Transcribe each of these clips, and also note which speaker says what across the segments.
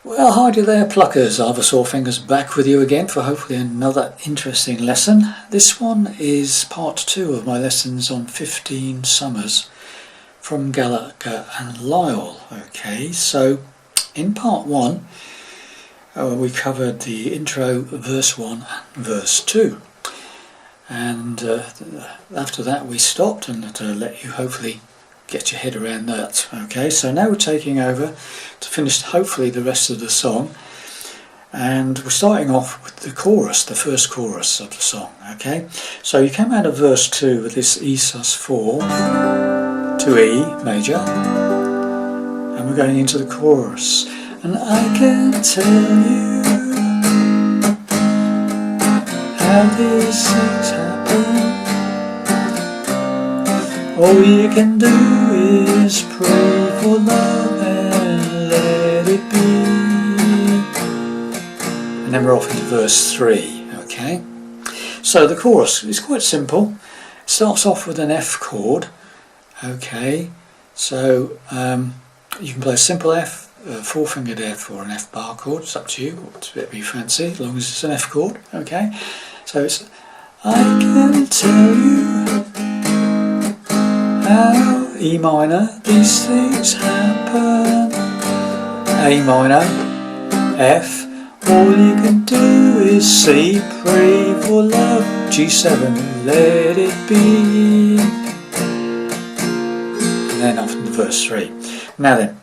Speaker 1: Well, hi there, pluckers. Arthur Sawfingers back with you again for hopefully another interesting lesson. This one is part 2 of my lessons on 15 Summers from Gallagher and Lyle. Okay, so in part 1 we covered the intro, verse 1 and verse 2. And after that we stopped and let you hopefully get your head around that. Okay, so now we're taking over to finish hopefully the rest of the song, and we're starting off with the chorus, the first chorus of the song. Okay, so you came out of verse 2 with this E sus4 to E major, and we're going into the chorus. And I can tell you how these things happen. All you can do is pray for love and let it be. And then we're off into verse 3, okay? So the chorus is quite simple. It starts off with an F chord, okay? So you can play a simple F, a 4-fingered F or an F bar chord, it's up to you, it's a bit you fancy, as long as it's an F chord, okay? So it's, I can tell you how, E minor, these things happen, A minor, F, all you can do is C, pray for love, G7, let it be, and then off to verse 3. Now then,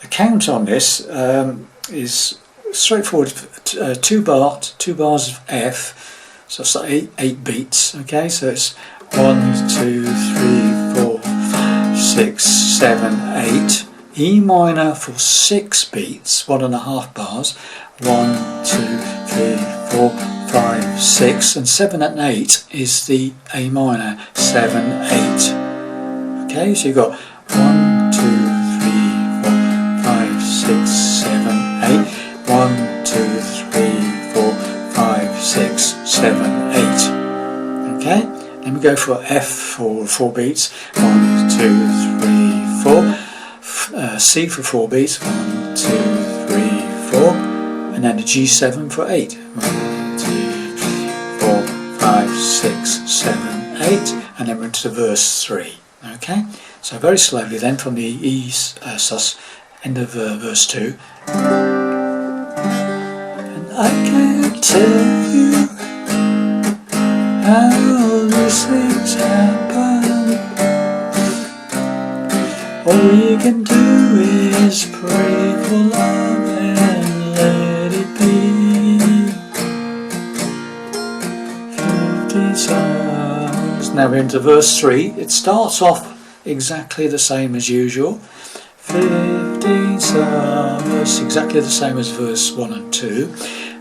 Speaker 1: the count on this is straightforward, 2 bars of F, so it's like 8 beats, okay, so it's 1, 2, 3, 4, 5, 6, 7, 8. E minor for 6 beats, 1.5 bars. 1, 2, 3, 4, 5, 6, and 7 and 8 is the A minor. 7, 8. Okay, so you've got 1, 2, 3, 4, 5, 6, 7, 8. 1, 2, 3, 4, 5, 6, 7, 8. Okay. Then we go for F for 4 beats, 1, 2, 3, 4, C for 4 beats, 1, 2, 3, 4, and then a G7 for 8, 1, 2, 3, 4, 5, 6, 7, 8, and then we're into verse 3. Okay, so very slowly then from the E sus, end of verse 2. And I can tell you how these things happen. All you can do is pray for love and let it be. 15 songs. Now we're into verse 3. It starts off exactly the same as usual. 15 summers, exactly the same as verse 1 and 2.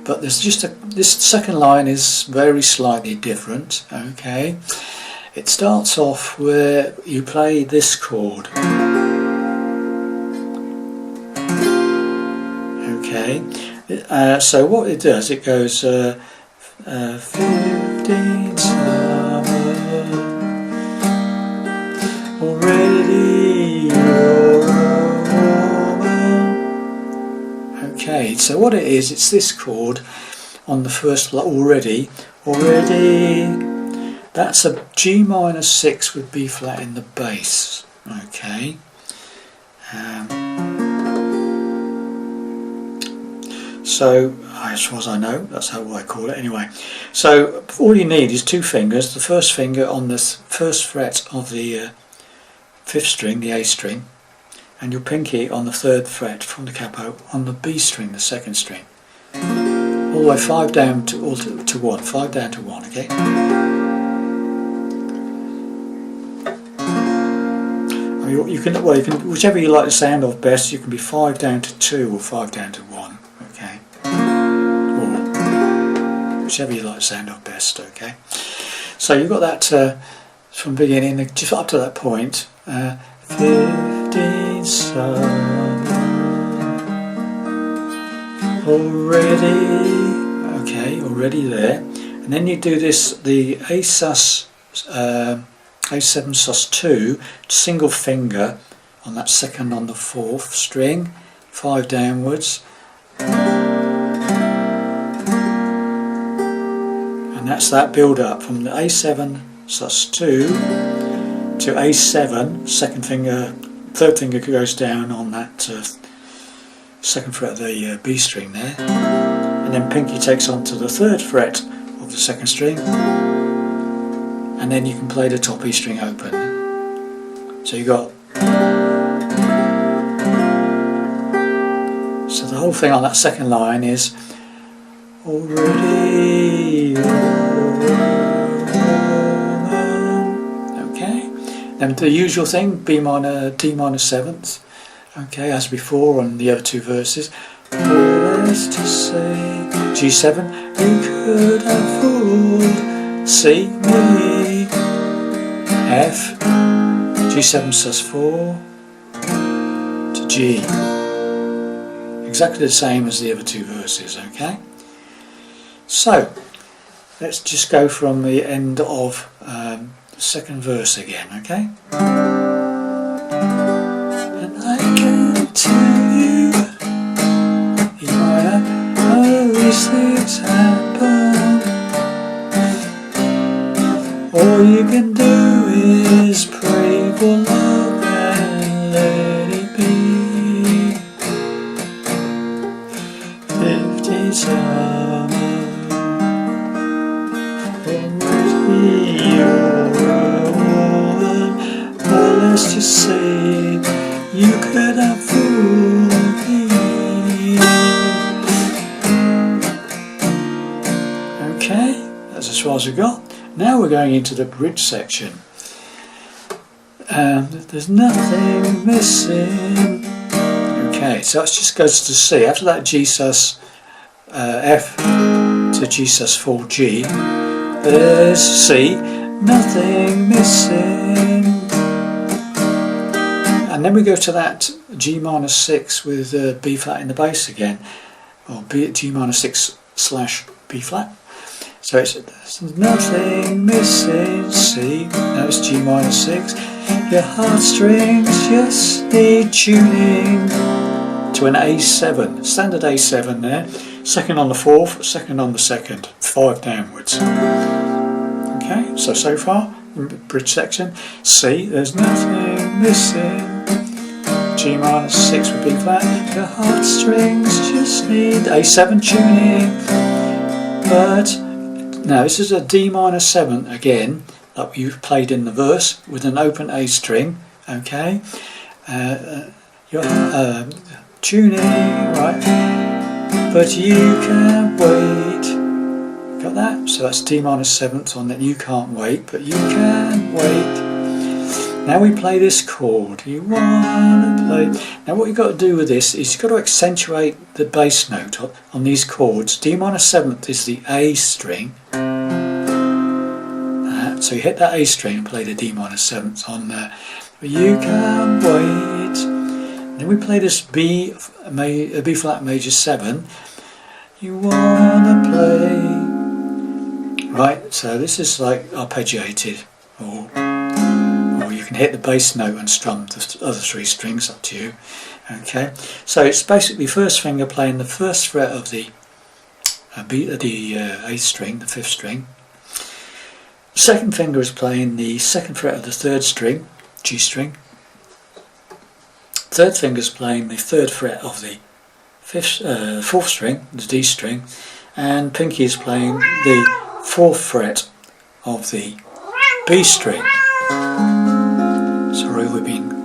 Speaker 1: But there's just this second line is very slightly different, okay? It starts off where you play this chord, okay? So what it does, it goes 15 summers, already you're a woman. Okay, so what it is, it's this chord on the first, already, that's a G minor 6 with B flat in the bass, okay. So, as far as I know, that's how I call it anyway. So, all you need is 2 fingers, the first finger on the first fret of the 5th string, the A string, and your pinky on the 3rd fret from the capo on the B string, the 2nd string. All the way 5 down to 1, 5 down to 1, okay? You can, whichever you like the sound of best, you can be 5 down to 2 or 5 down to 1, okay? Or whichever you like the sound of best, okay? So you've got that from the beginning, just up to that point, 15 summers already, okay, already there. And then you do this, the A sus, A7 sus 2, single finger on that second on the 4th string, 5 downwards, and that's that build up from the A7 sus2 to A7, second finger, third finger goes down on that second fret of the B string there, and then pinky takes on to the third fret of the second string, and then you can play the top E string open. So you got, so the whole thing on that second line is already okay. Then the usual thing, B minor, D minor seventh, okay, as before on the other two verses. Let's just say G7, you could have fooled C, me, F, G7 sus4 to G. Exactly the same as the other two verses, okay? So, let's just go from the end of the second verse again, okay? And I can tell you, E minor, how these things happen. All you can do is pray for love and let it be. 50 summers, already you're a woman. Or let's just say you could have fooled me. Okay, that's as far as we got. Now we're going into the bridge section. There's nothing missing. Okay, so it just goes to C. After that G sus F to G sus4 G, there's C, nothing missing. And then we go to that G minor 6 with B flat in the bass again, or G minor 6 slash B flat. So it's there's nothing missing, C, now it's G minor 6. Your heartstrings just need tuning to an A7, standard A7 there. Second on the fourth, second on the second, 5 downwards. Okay, so far, bridge section. C, there's nothing missing. G minor 6 with B flat. Your heartstrings just need A7 tuning. But now this is a D minor 7 again, that you've played in the verse with an open A string, okay? Your tuning, right? But you can't wait. Got that? So that's D minor 7th on that. You can't wait, but you can wait. Now we play this chord. You wanna play. Now what you've got to do with this is you've got to accentuate the bass note on these chords. D minor 7th is the A string. So you hit that A string and play the D minor 7th on there. But you can't wait. Then we play this B flat major 7. You wanna play. Right, so this is like arpeggiated, or you can hit the bass note and strum the other 3 strings, up to you. Okay, so it's basically first finger playing the first fret of the A string, the 5th string. Second finger is playing the second fret of the 3rd string, G string. Third finger is playing the 3rd fret of the 4th string, the D string, and pinky is playing the 4th fret of the B string. Sorry, we've been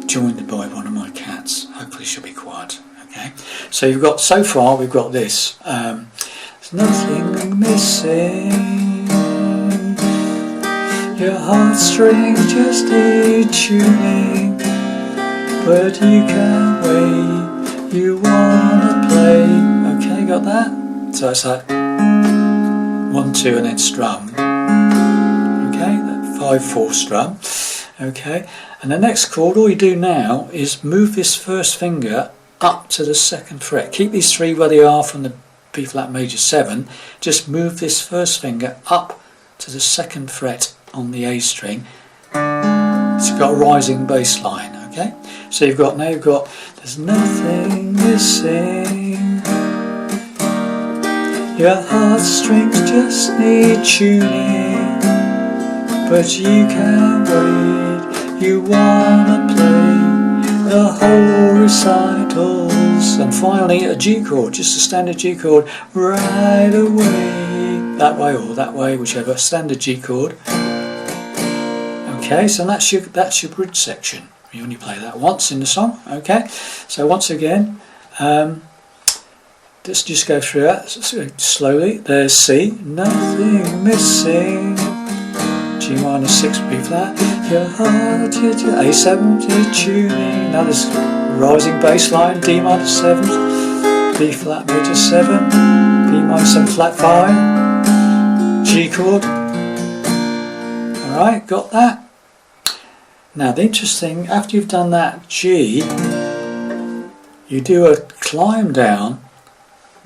Speaker 1: joined by one of my cats. Hopefully she'll be quiet. Okay, so you've got, so far we've got this. There's nothing missing. Your heartstrings just need tuning, but you can't wait. You wanna play. Okay, got that? So it's like 1, 2, and then strum. Okay, that 5/4 strum. Okay, and the next chord, all you do now is move this first finger up to the 2nd fret. Keep these 3 where they are from the B flat major 7. Just move this first finger up to the 2nd fret on the A string. It's got a rising bass line. Okay, so you've got, there's nothing missing. Your heartstrings just need tuning, but you can't wait. You wanna play the whole recitals, and finally a G chord, just a standard G chord, right away. That way or that way, whichever, standard G chord. Okay, so that's your bridge section. You only play that once in the song. Okay, so once again, let's just go through that slowly. There's C, nothing missing. G minor 6, B flat. Your heart, your A7, your tuning. Now there's rising bass line, D minor 7, B flat major 7, B minor 7 flat 5, G chord. Alright, got that? Now the interesting, after you've done that G, you do a climb down,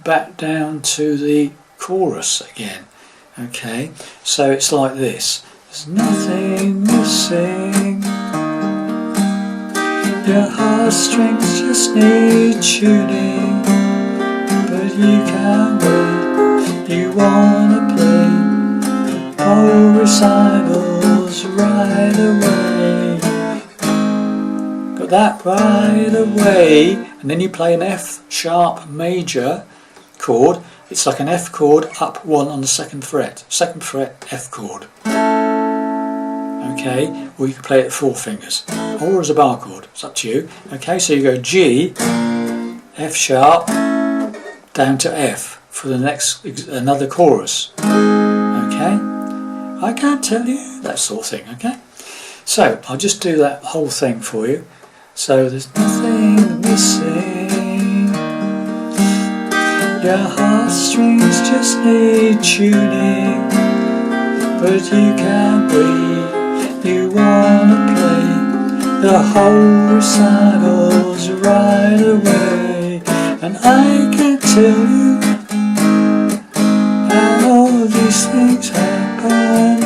Speaker 1: back down to the chorus again. Okay, so it's like this. There's nothing missing. Your heartstrings just need tuning, but you can't wait. You wanna play whole recitals right away. Got that? Right away. And then you play an F sharp major chord. It's like an F chord up 1 on the 2nd fret. 2nd fret F chord. Okay, or you can play it 4 fingers, or as a bar chord. It's up to you. Okay, so you go G, F sharp, down to F for the next another chorus. Okay, I can't tell you that sort of thing. Okay, so I'll just do that whole thing for you. So there's nothing missing. Your heartstrings just need tuning, but you can't wait. You wanna play the whole recitals right away, and I can't tell you how all these things happen.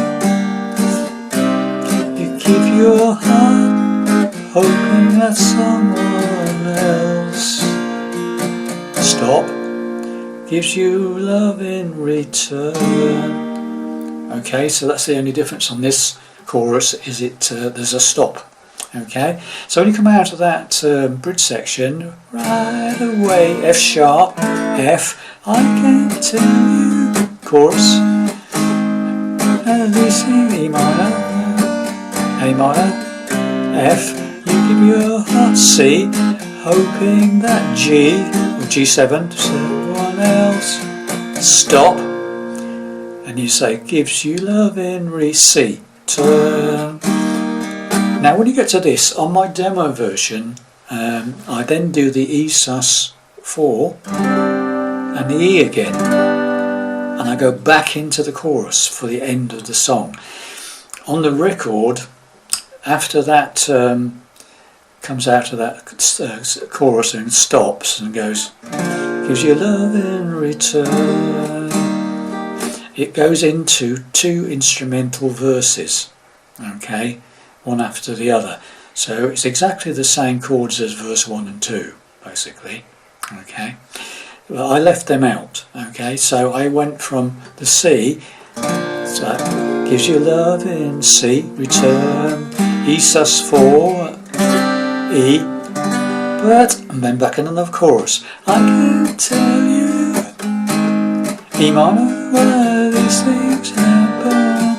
Speaker 1: You keep your heart hoping that someone else stop gives you love in return. Okay, so that's the only difference on this chorus, is there's a stop. Okay, so when you come out of that bridge section, right away, F sharp, F, I can't tell you, chorus, this E minor, A minor, F, you give your heart C, hoping that G, or G7, someone else, stop, and you say, gives you love in re-C. Now when you get to this, on my demo version, I then do the E sus4 and the E again, and I go back into the chorus for the end of the song. On the record, after that comes out of that chorus and stops and goes, gives you love in return, it goes into 2 instrumental verses, okay, one after the other. So it's exactly the same chords as verse 1 and 2, basically, okay. But I left them out, okay, so I went from the C, so gives you love in C, return, E sus4, E, but, and then back in another chorus. I can't tell you, E minor, why these things happen.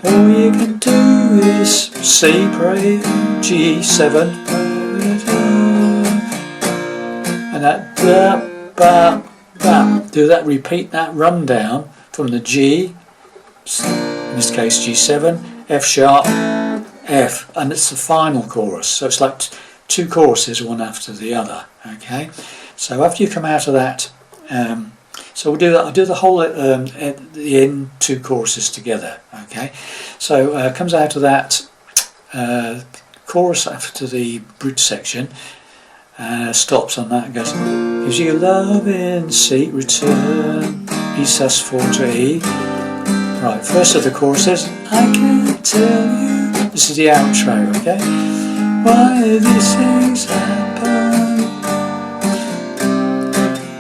Speaker 1: All you can do is C, pray, G7, and that ba, ba, do that, repeat that run down from the G, in this case G7, F sharp, F, and it's the final chorus. So it's like 2 choruses, one after the other. Okay, so after you come out of that, so we'll do that. I'll do the whole at the end 2 choruses together. Okay, so comes out of that chorus after the bridge section, stops on that and goes, gives you love in C, return, E sus4 to E. Right, first of the choruses, I can't tell you. This is the outro, okay? Why these things happen.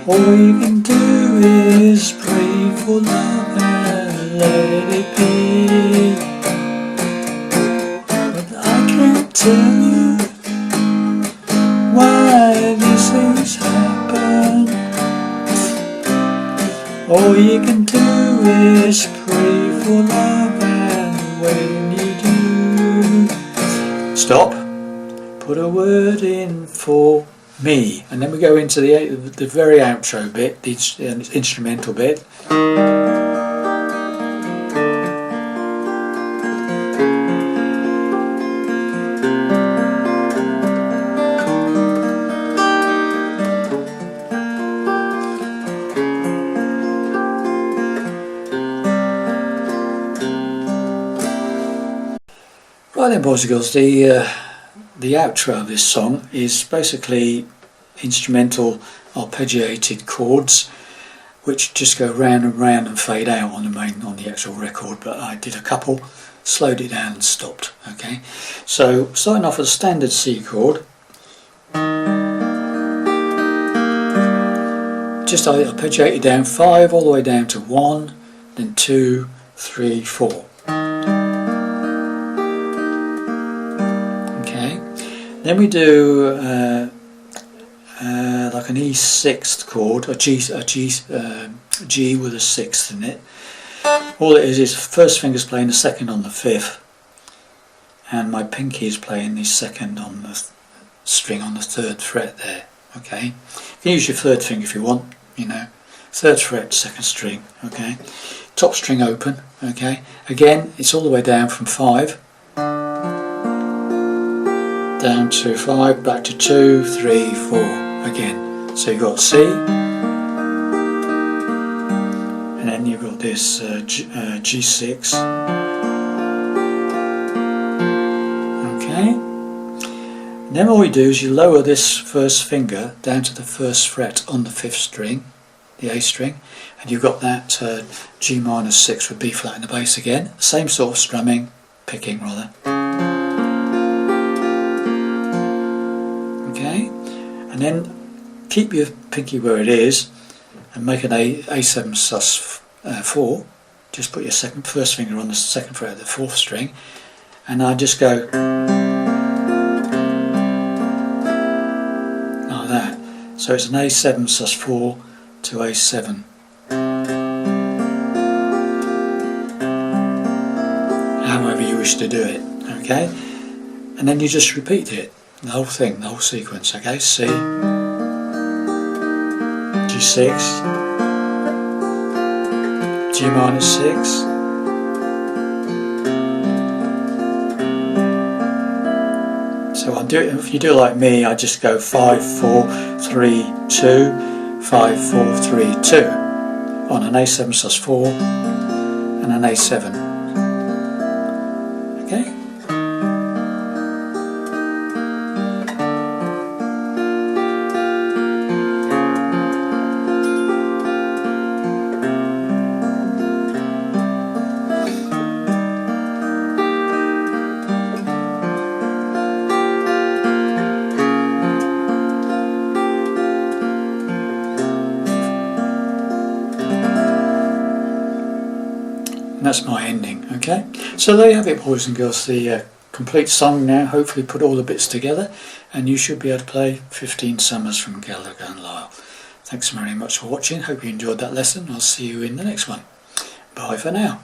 Speaker 1: All you can do is pray for love and let it be. But I can't tell you why these things happen. All you can do is pray for love, and when you do, stop, put a word in for me, and then we go into the very outro bit, the instrumental bit. Right then, boys and girls, the outro of this song is basically instrumental arpeggiated chords which just go round and round and fade out on the actual record, but I did a couple, slowed it down and stopped. Okay, so starting off with a standard C chord, just I arpeggiate it down 5 all the way down to 1, then 2, 3, 4. Then we do like an E6 chord, a G with a 6th in it. All it is first finger's playing the 2nd on the 5th, and my pinky is playing the 2nd on the string on the 3rd fret there. Okay, you can use your 3rd finger if you want, you know, 3rd fret, 2nd string. Okay, top string open. Okay, again it's all the way down from 5. Down to 5, back to 2, 3, 4 again. So you've got C, and then you've got this G6. Okay. And then all we do is you lower this first finger down to the 1st fret on the 5th string, the A string, and you've got that G minor 6 with B flat in the bass again. Same sort of strumming, picking rather. Okay, and then keep your pinky where it is and make an A7 sus 4. Just put your first finger on the 2nd fret of the 4th string, and I just go like that. So it's an A7 sus 4 to A7. However you wish to do it. Okay, and then you just repeat it. The whole thing, the whole sequence. Okay, C, G6, G minor 6, so I'll do it. If you do it like me, I just go 5, 4, 3, 2, 5, 4, 3, 2 on an A7 sus 4 and an A7. Okay. And that's my ending. Okay, so there you have it, boys and girls, the complete song now. Hopefully put all the bits together and you should be able to play 15 Summers from Gallagher Lyle. Thanks very much for watching. Hope you enjoyed that lesson. I'll see you in the next one. Bye for now.